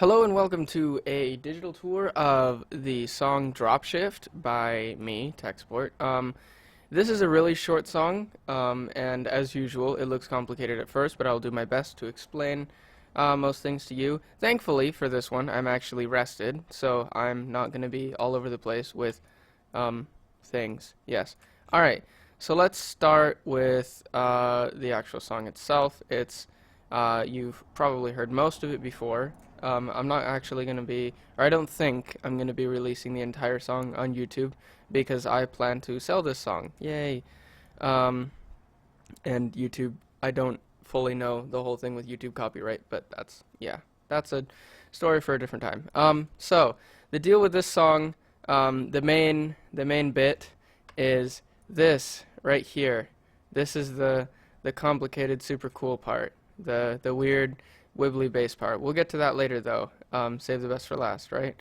Hello and welcome to a digital tour of the song Dropshift by me, TechSport. This is a really short song, and as usual, it looks complicated at first, but I'll do my best to explain most things to you. Thankfully, for this one, I'm actually rested, so I'm not going to be all over the place with things. Yes. Alright, so let's start with the actual song itself. You've probably heard most of it before. I'm not actually going to be, or I don't think I'm going to be releasing the entire song on YouTube because I plan to sell this song. Yay. And YouTube, I don't fully know the whole thing with YouTube copyright, but that's a story for a different time. So the deal with this song, the main bit is this right here. This is the complicated, super cool part, the weird wibbly bass part. We'll get to that later though. Save the best for last, right?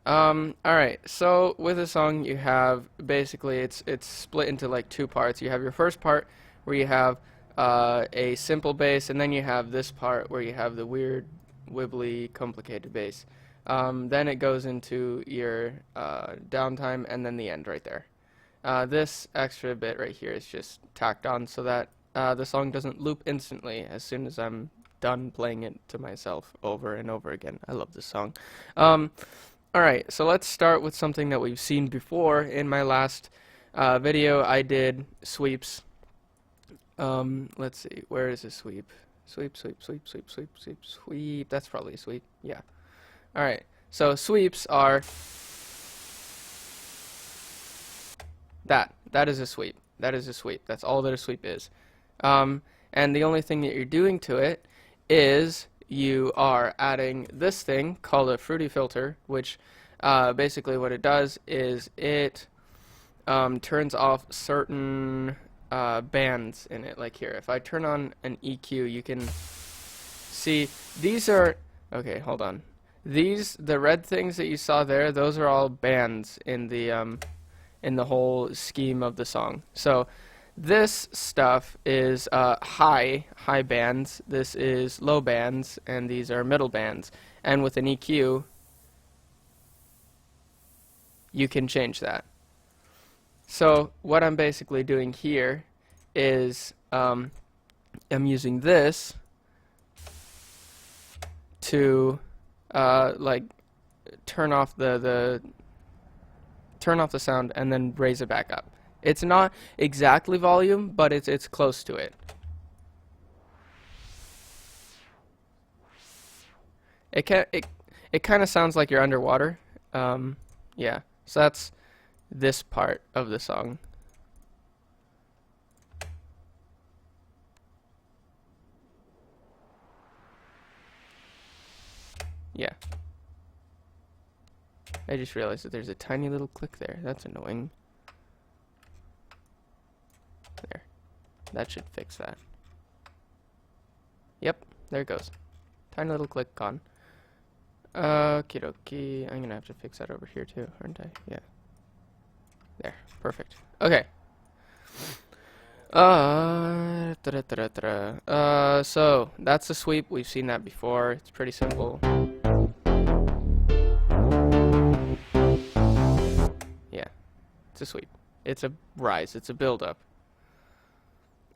Alright, so with a song you have basically it's split into like two parts. You have your first part where you have a simple bass, and then you have this part where you have the weird wibbly complicated bass. Then it goes into your downtime and then the end right there. This extra bit right here is just tacked on so that the song doesn't loop instantly as soon as I'm done playing it to myself over and over again. I love this song. Alright, so let's start with something that we've seen before. In my last video, I did sweeps. Let's see, where is a sweep? Sweep, sweep, sweep, sweep, sweep, sweep, sweep. That's probably a sweep. Yeah. Alright, so sweeps are that. That is a sweep. That is a sweep. That's all that a sweep is. And the only thing that you're doing to it is you are adding this thing called a fruity filter, which basically what it does is it turns off certain bands in it. Like here, if I turn on an EQ, you can see these are, okay, hold on. The red things that you saw there, those are all bands in the whole scheme of the song. So this stuff is high bands, this is low bands, and these are middle bands. And with an EQ, you can change that. So what I'm basically doing here is I'm using this to like turn off the sound and then raise it back up. It's not exactly volume, but it's close to it. It kind of sounds like you're underwater. Yeah. So that's this part of the song. Yeah. I just realized that there's a tiny little click there. That's annoying. There. That should fix that. Yep, there it goes. Tiny little click gone. Okie dokie. I'm gonna have to fix that over here too, aren't I? Yeah. There. Perfect. Okay. So that's a sweep. We've seen that before. It's pretty simple. Yeah. It's a sweep. It's a rise. It's a build up.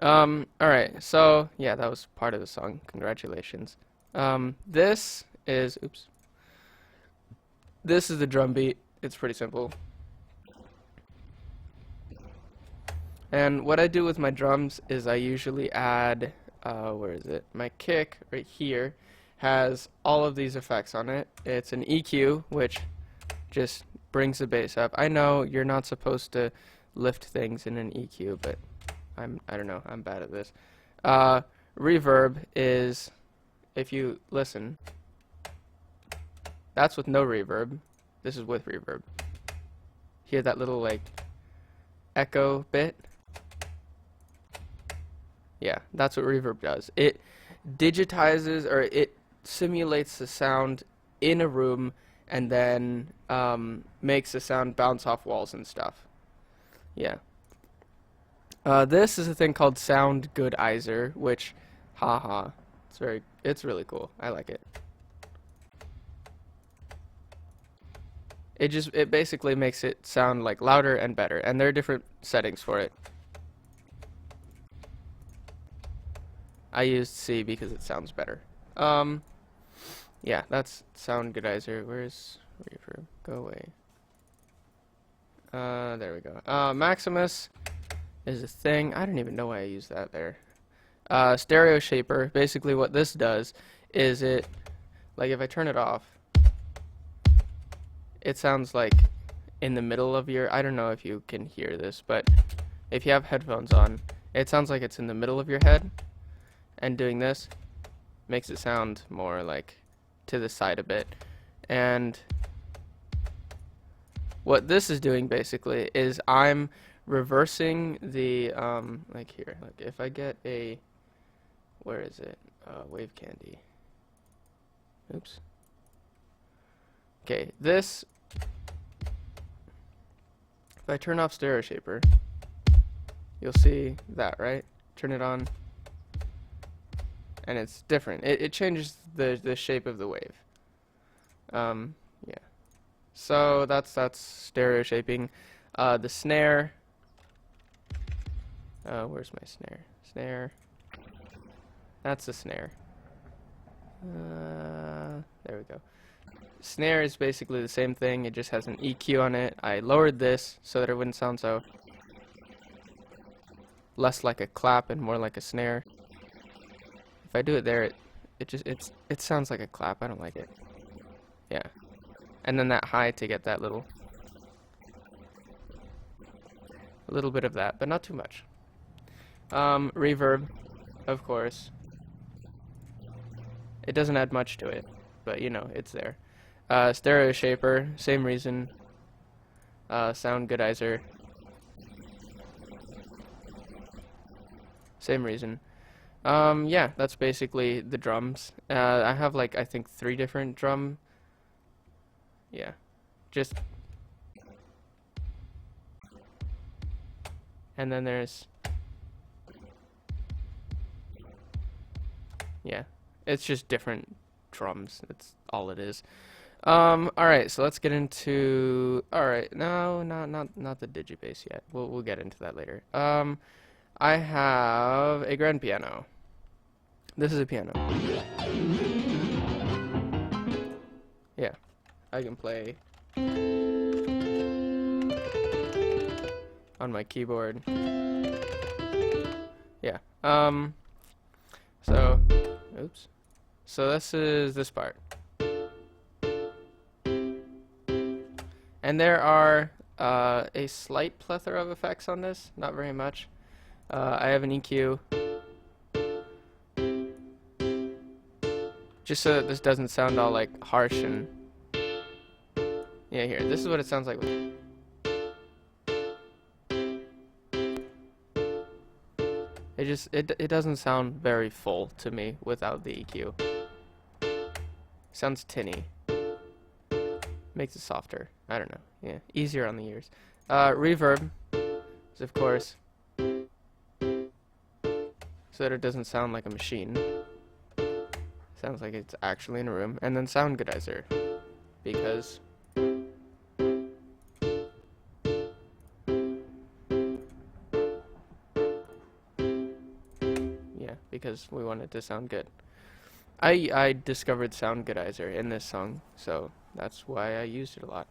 Alright, so yeah, that was part of the song. Congratulations. This is the drum beat. It's pretty simple. And what I do with my drums is I usually add, where is it? My kick right here has all of these effects on it. It's an EQ, which just brings the bass up. I know you're not supposed to lift things in an EQ, but I don't know, I'm bad at this. Reverb is, if you listen, that's with no reverb. This is with reverb. Hear that little like echo bit? Yeah, that's what reverb does. It digitizes, or it simulates the sound in a room and then makes the sound bounce off walls and stuff. Yeah. This is a thing called Sound Goodizer, which, haha, it's really cool. I like it. It basically makes it sound like louder and better, and there are different settings for it. I used C because it sounds better. Yeah, that's sound goodizer. Where's reverb? Go away. There we go. Maximus is a thing. I don't even know why I use that there. Stereo shaper. Basically, what this does is it, like, if I turn it off, it sounds like in the middle of your. I don't know if you can hear this, but if you have headphones on, it sounds like it's in the middle of your head. And doing this makes it sound more like to the side a bit. And what this is doing basically is I'm reversing the like here, like if I get a, where is it, wave candy, oops, okay, this, if I turn off stereo shaper, you'll see that, right? Turn it on and it's different. It changes the shape of the wave. Yeah. So that's stereo shaping. The snare. Where's my snare? Snare. That's the snare. There we go. Snare is basically the same thing. It just has an EQ on it. I lowered this so that it wouldn't sound so less like a clap and more like a snare. If I do it there, it sounds like a clap. I don't like it. Yeah. And then that high to get that a little bit of that, but not too much. Reverb, of course. It doesn't add much to it, but you know, it's there. Stereo shaper, same reason. Sound goodizer, same reason. Yeah, that's basically the drums. I have like, I think 3 different drum. Yeah, just, and then there's, yeah, it's just different drums. That's all it is. All right, so let's get into, all right, no, not the digibass yet. We'll get into that later. I have a grand piano. This is a piano. Yeah, I can play on my keyboard. Yeah. So, oops. So this is this part. And there are a slight plethora of effects on this, not very much. I have an EQ. Just so that this doesn't sound all like harsh and, yeah, here, this is what it sounds like. It doesn't sound very full to me without the EQ. Sounds tinny. Makes it softer. I don't know. Yeah, easier on the ears. Reverb is, of course, so that it doesn't sound like a machine. Sounds like it's actually in a room. And then sound goodizer, because because we want it to sound good. I discovered sound goodizer in this song, so that's why I used it a lot.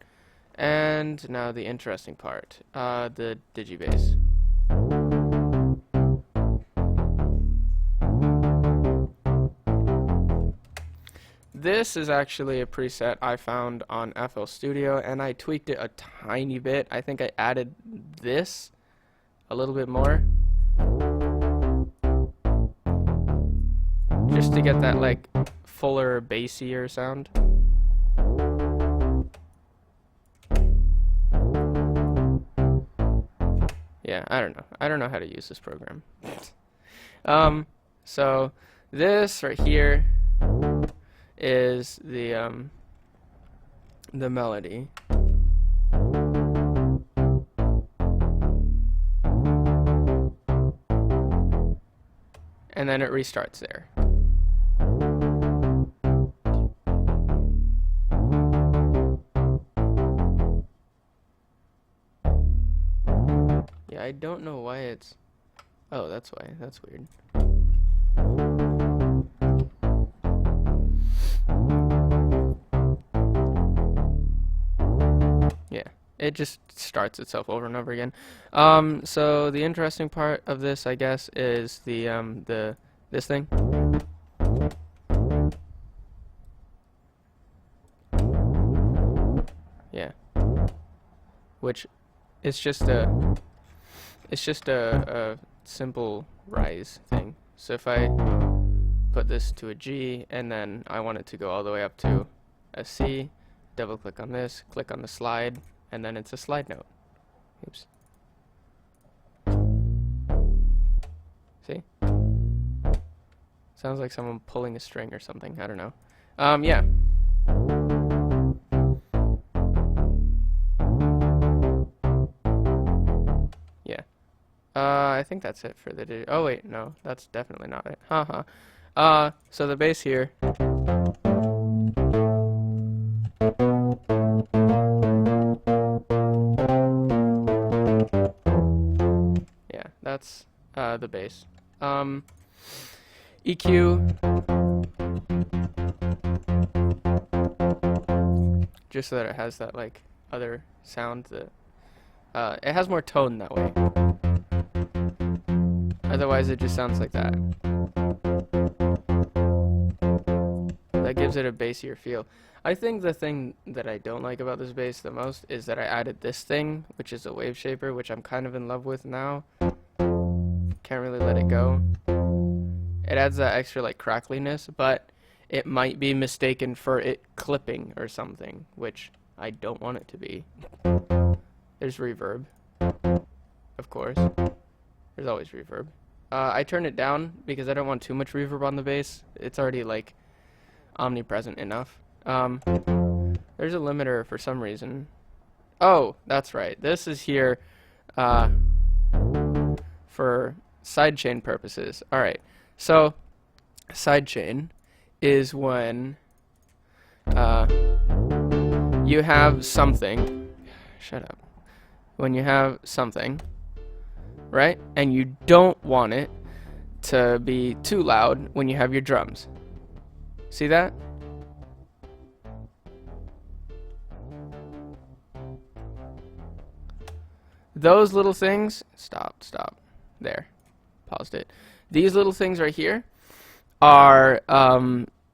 And now the interesting part, the digibass. This is actually a preset I found on FL Studio, and I tweaked it a tiny bit. I think I added this a little bit more, just to get that like fuller, bassier sound. Yeah, I don't know. I don't know how to use this program. So this right here is the melody. And then it restarts there. I don't know why it's... Oh, that's why. That's weird. Yeah, it just starts itself over and over again. So the interesting part of this, I guess, is this thing. Yeah. Which it's just a simple rise thing. So if I put this to a G and then I want it to go all the way up to a C, double click on this, click on the slide, and then it's a slide note. Oops. See? Sounds like someone pulling a string or something. I don't know. Yeah. Yeah. I think that's it for the oh wait, no, that's definitely not it. Haha. So the bass here. Yeah, that's the bass. EQ. Just so that it has that like other sound that it has more tone that way. Otherwise it just sounds like that. That gives it a bassier feel. I think the thing that I don't like about this bass the most is that I added this thing, which is a wave shaper, which I'm kind of in love with now. Can't really let it go. It adds that extra like crackliness, but it might be mistaken for it clipping or something, which I don't want it to be. There's reverb, of course. There's always reverb. I turn it down because I don't want too much reverb on the bass. It's already like omnipresent enough. There's a limiter for some reason. Oh, that's right. This is here for sidechain purposes. Alright, so sidechain is when you have something. Shut up. When you have something, right? And you don't want it to be too loud when you have your drums. See that? Those little things, stop. There. Paused it. These little things right here are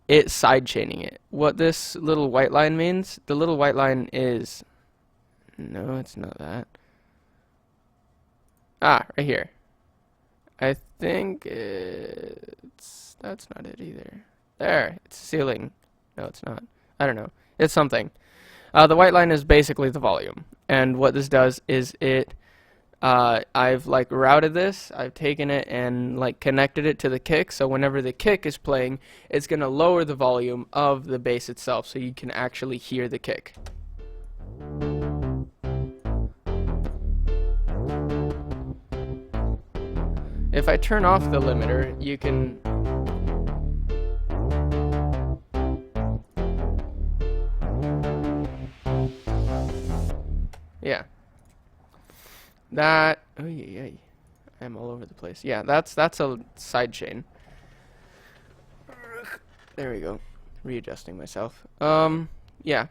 it sidechaining it. What this little white line means, the little white line is, no, it's not that. Ah, right here. I think that's not it either. There, it's ceiling. No, it's not. I don't know. It's something. The white line is basically the volume. And what this does is it, I've like routed this, I've taken it and like connected it to the kick, so whenever the kick is playing, it's going to lower the volume of the bass itself so you can actually hear the kick. If I turn off the limiter, you can... Yeah. That... Oh, yeah. I'm all over the place. Yeah, that's a side chain. There we go. Readjusting myself. Yeah.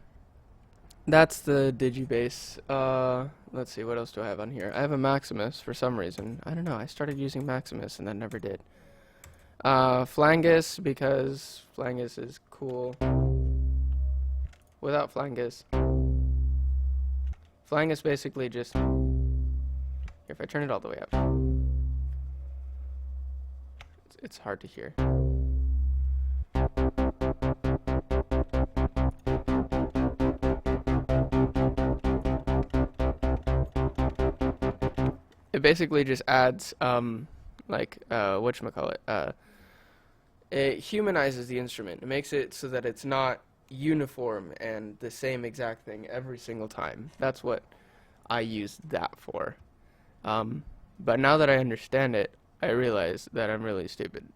That's the Digibass. Let's see, what else do I have on here? I have a Maximus for some reason. I don't know, I started using Maximus and then never did. Flangus, because Flangus is cool. Without Flangus. Flangus basically just... If I turn it all the way up. It's hard to hear. It basically just adds, whatchamacallit, it humanizes the instrument. It makes it so that it's not uniform and the same exact thing every single time. That's what I use that for. But now that I understand it, I realize that I'm really stupid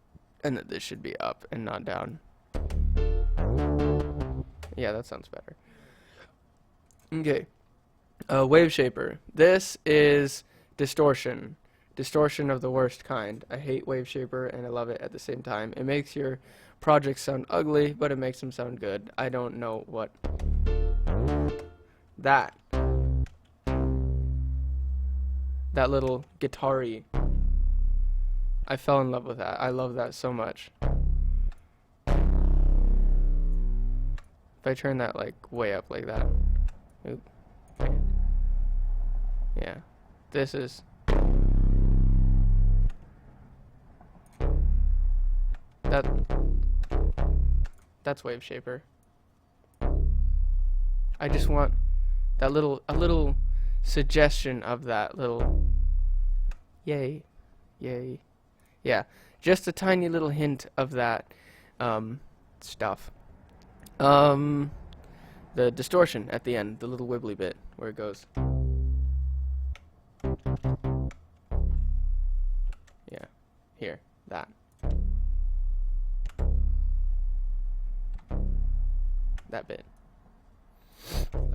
and that this should be up and not down. Yeah, that sounds better. Okay. Wave shaper. This is Distortion. Distortion of the worst kind. I hate Wave Shaper and I love it at the same time. It makes your projects sound ugly, but it makes them sound good. I don't know what that little guitar-y. I fell in love with that. I love that so much. If I turn that like way up like that. Oop. Yeah. This is that's Wave Shaper. I just want that a little suggestion of that little yay. Yeah, just a tiny little hint of that stuff. The distortion at the end, the little wibbly bit where it goes. Yeah, here, that. That bit.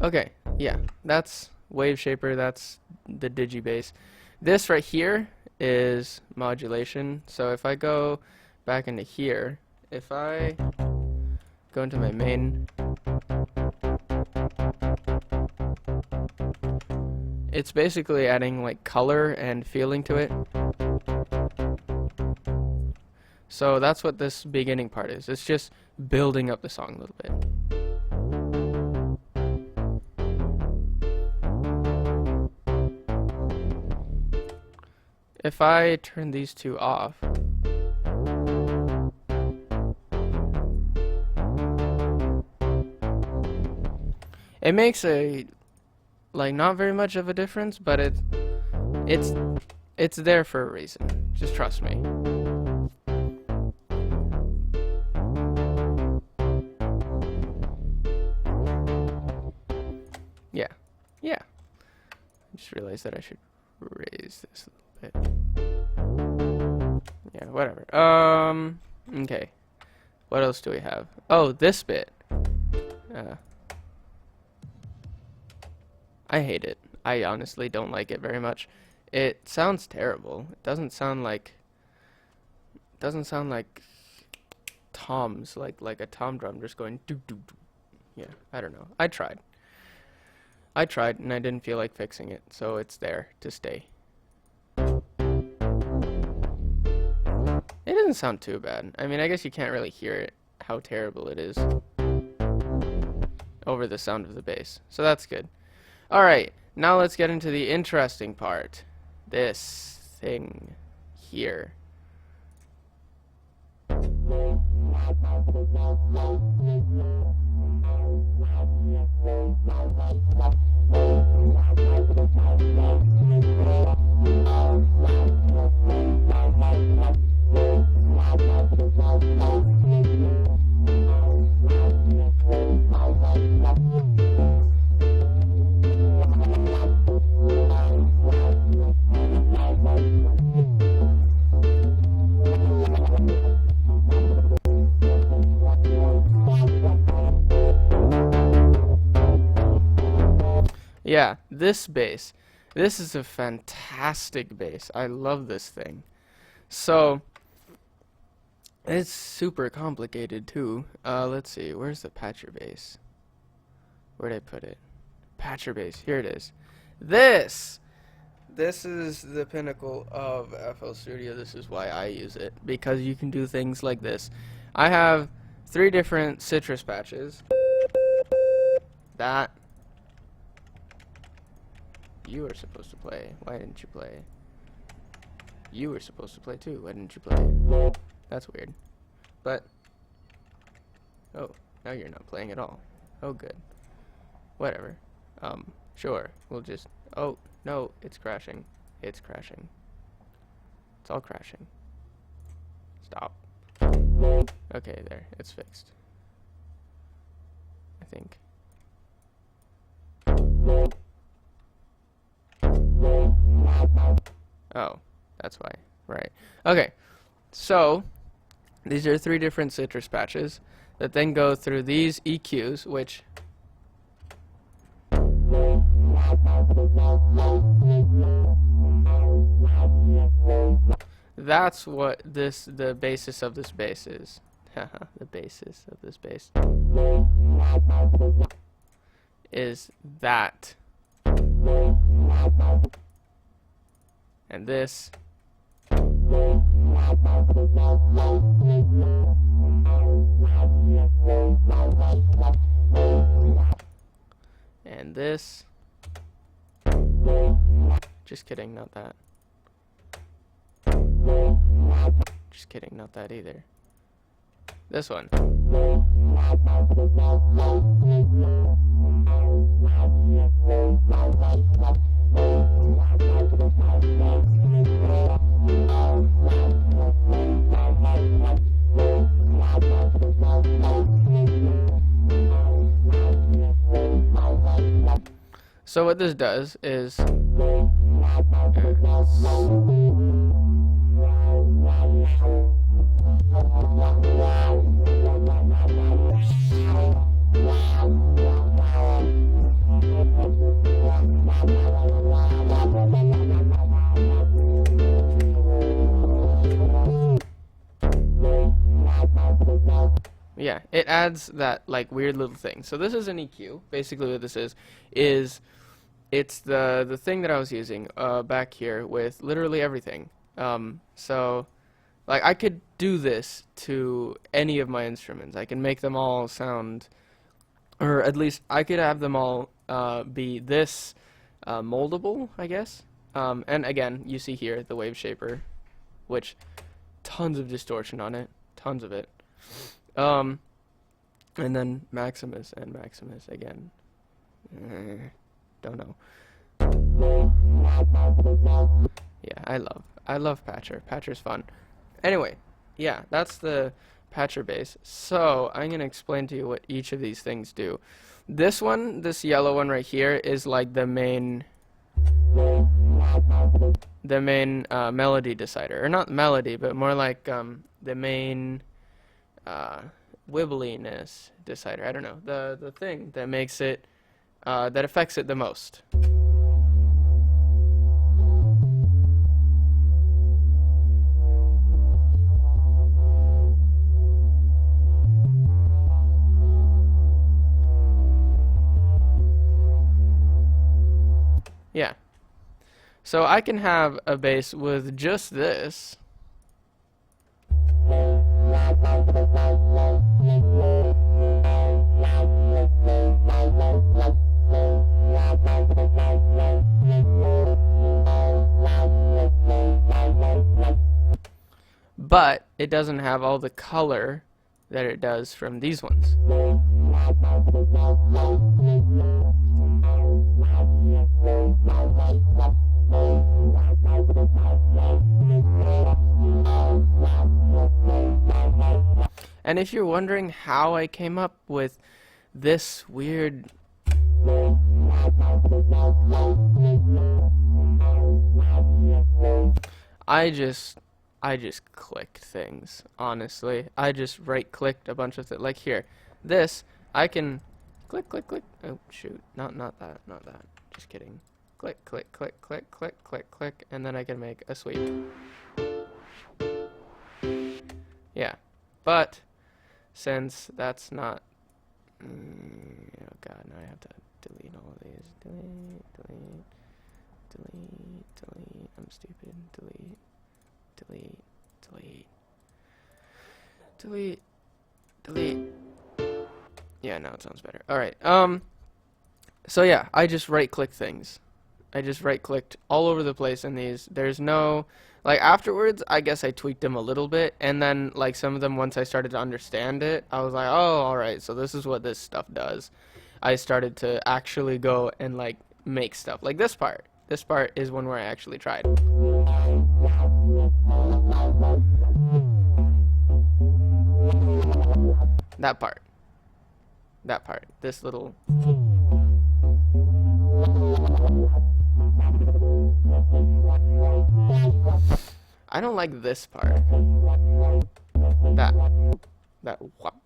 Okay, yeah, that's Wave Shaper, that's the digibass. This right here is modulation. So if I go back into here, if I go into my main, it's basically adding like color and feeling to it. So that's what this beginning part is. It's just building up the song a little bit. If I turn these two off, it makes a not very much of a difference, but it's there for a reason. Just trust me. Yeah. I just realized that I should raise this a little bit. Yeah, whatever. Okay. What else do we have? Oh, this bit. I hate it. I honestly don't like it very much. It sounds terrible. It doesn't sound like toms, like a tom drum just going doo doo doo. Yeah, I don't know. I tried and I didn't feel like fixing it, so it's there to stay. It doesn't sound too bad. I mean, I guess you can't really hear it, how terrible it is over the sound of the bass. So that's good. Alright, now let's get into the interesting part. This thing here. Yeah, this bass. This is a fantastic bass. I love this thing. So, it's super complicated too. Let's see, where's the patcher bass? Where'd I put it? Patcher bass, here it is. This is the pinnacle of FL Studio. This is why I use it, because you can do things like this. I have 3 different citrus patches. That you were supposed to play. Why didn't you play? You were supposed to play too. Why didn't you play? That's weird. But, oh, now you're not playing at all. Oh, good. Whatever. Sure. We'll just, oh, no, it's crashing. It's crashing. It's all crashing. Stop. Okay, there. It's fixed. I think. Oh, that's why. Right. Okay. So, these are 3 different citrus patches that then go through these EQs, which That's what the basis of this bass is. Haha, the basis of this bass is that. And this. And this. Just kidding, not that. Just kidding, not that either. This one. So what this does is yeah, it adds that like weird little thing. So this is an EQ. Basically what this is it's the thing that I was using back here with literally everything. So like I could do this to any of my instruments. I can make them all sound, or at least I could have them all be this moldable, I guess. And again, you see here the wave shaper, which tons of distortion on it, tons of it. And then Maximus and Maximus again. Don't know. Yeah, I love Patcher. Patcher's fun. Anyway, yeah, that's the Patcher bass. So I'm gonna explain to you what each of these things do. This one, this yellow one right here, is like the main melody decider, or not melody, but more like the main wibbliness decider. I don't know, the thing that makes it that affects it the most. Yeah. So I can have a bass with just this. But it doesn't have all the color that it does from these ones. And if you're wondering how I came up with this weird I just clicked things, honestly. I just right clicked a bunch of things. Like here, this I can click. Oh shoot, not that. Just kidding. Click, and then I can make a sweep. Yeah, but since that's not, oh god, now I have to delete all of these. Delete. I'm stupid. Delete. Yeah, now it sounds better. Alright, so yeah, I just right-click things. I just right-clicked all over the place in these. There's no, like, afterwards, I guess I tweaked them a little bit, and then, like, some of them, once I started to understand it, I was like, oh, alright, so this is what this stuff does. I started to actually go and, like, make stuff. Like this part. This part is one where I actually tried. That part. This little... I don't like this part. That whop.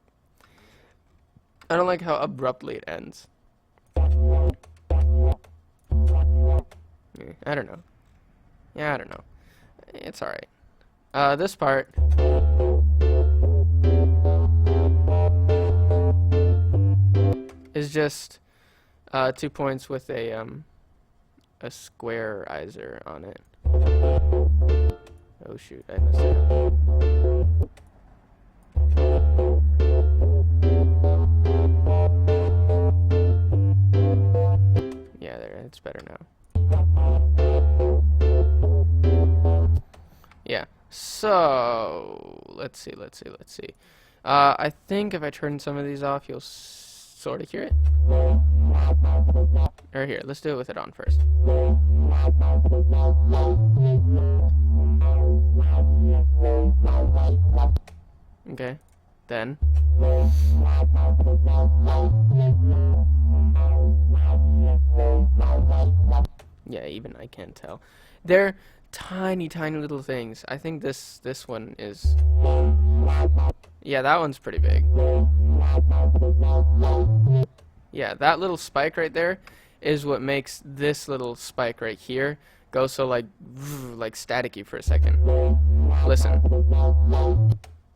I don't like how abruptly it ends. I don't know. Yeah, I don't know. It's alright. This part is just 2 points with a squareizer on it. Oh shoot, I messed it up. Yeah, there, it's better now. Yeah, so let's see. I think if I turn some of these off, you'll sort of hear it. Or here, let's do it with it on first. Okay, then. Yeah, even I can't tell. They're tiny little things. I think this one is... Yeah, that one's pretty big. Yeah, that little spike right there is what makes this little spike right here go so like staticky for a second. Listen.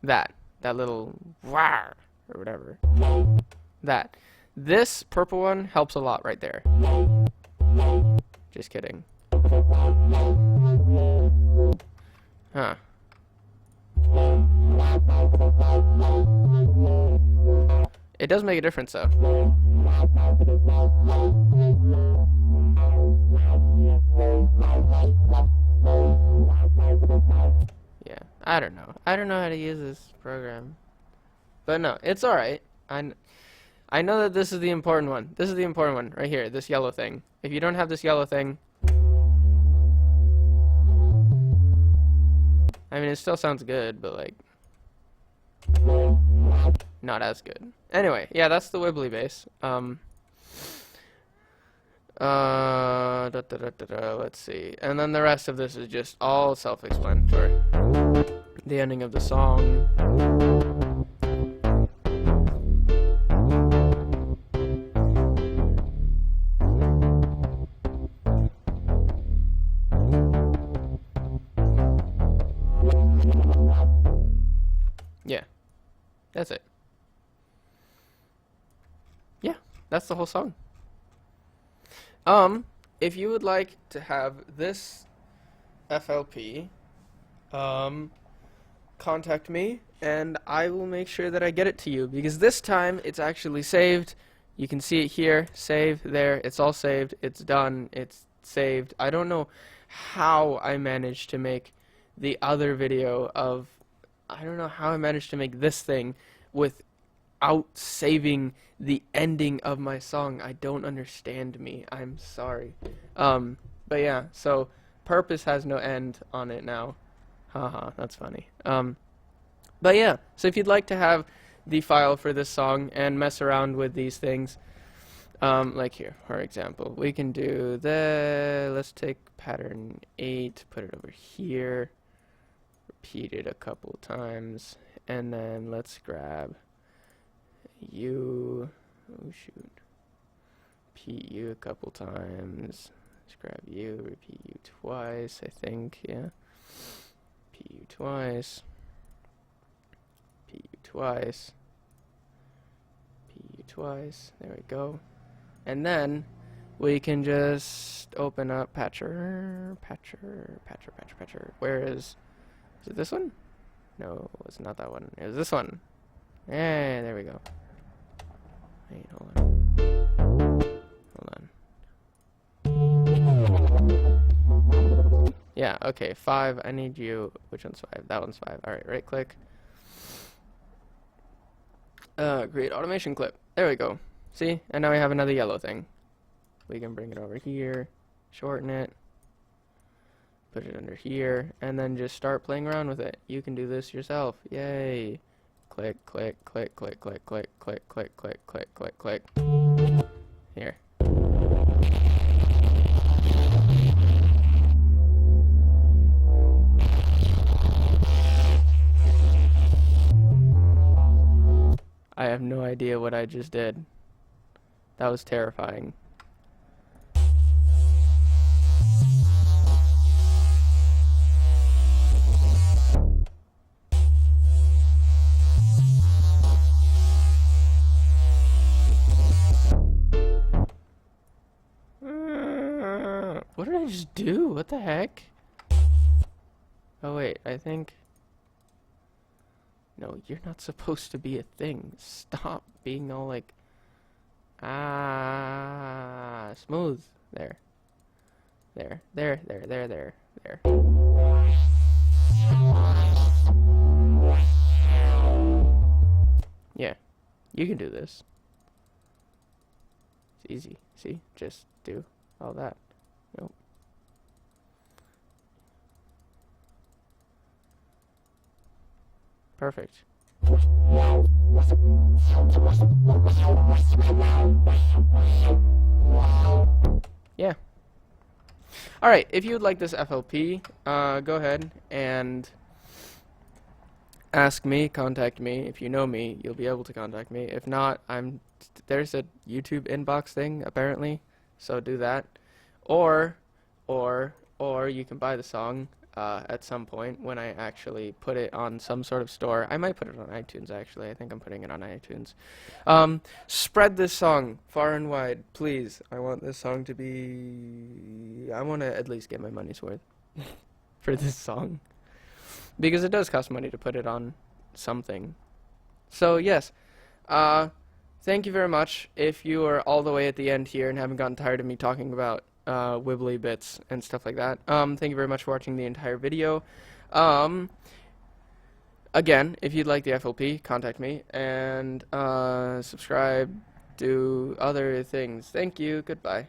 That little wah or whatever. That. This purple one helps a lot right there. Just kidding. Huh. It does make a difference though. Yeah, I don't know. I don't know how to use this program. But no, it's alright. I know that this is the important one. This is the important one right here, this yellow thing. If you don't have this yellow thing, I mean, it still sounds good, but like not as good. Anyway, yeah, that's the wibbly bass. Let's see. And then the rest of this is just all self-explanatory. The ending of the song. Yeah. That's it. Yeah, that's the whole song. If you would like to have this FLP, contact me and I will make sure that I get it to you, because this time it's actually saved. You can see it here, save there, it's all saved, it's done, it's saved. I don't know how I managed to make the other video of, I don't know how I managed to make this thing without saving the ending of my song. I don't understand me. I'm sorry. But yeah, so purpose has no end on it now. Haha, that's funny. But yeah, so if you'd like to have the file for this song and mess around with these things, like here, for example, we can do let's take pattern 8, put it over here, repeat it a couple times, and then let's grab U, oh shoot, repeat U a couple times, let's grab U, repeat U twice, I think, yeah, repeat U twice, repeat U twice, repeat U twice, there we go, and then we can just open up Patcher, where is it this one? No, it's not that one, it was this one. Yeah, there we go. Wait, hold on. Yeah, okay, 5, I need you. Which one's 5? That one's 5. Alright, right click. Create automation clip. There we go. See? And now we have another yellow thing. We can bring it over here, shorten it, put it under here, and then just start playing around with it. You can do this yourself. Yay! Click, click, click, click, click, click, click, click, click, click, click, click. Here. I have no idea what I just did. That was terrifying. I just do? What the heck? Oh wait, I think... No, you're not supposed to be a thing. Stop being all like... Ah, smooth. There. There. Yeah, you can do this. It's easy. See? Just do all that. Nope. Perfect. Yeah. Alright, if you would like this FLP, go ahead and ask me, contact me. If you know me, you'll be able to contact me. If not, there's a YouTube inbox thing, apparently, so do that. Or you can buy the song at some point when I actually put it on some sort of store. I might put it on iTunes, actually. I think I'm putting it on iTunes. Spread this song far and wide, please. I want this song to be... I want to at least get my money's worth for this song. Because it does cost money to put it on something. So, yes. Thank you very much. If you are all the way at the end here and haven't gotten tired of me talking about wibbly bits and stuff like that, thank you very much for watching the entire video. Again, if you'd like the FLP, contact me, and subscribe, do other things. Thank you, goodbye.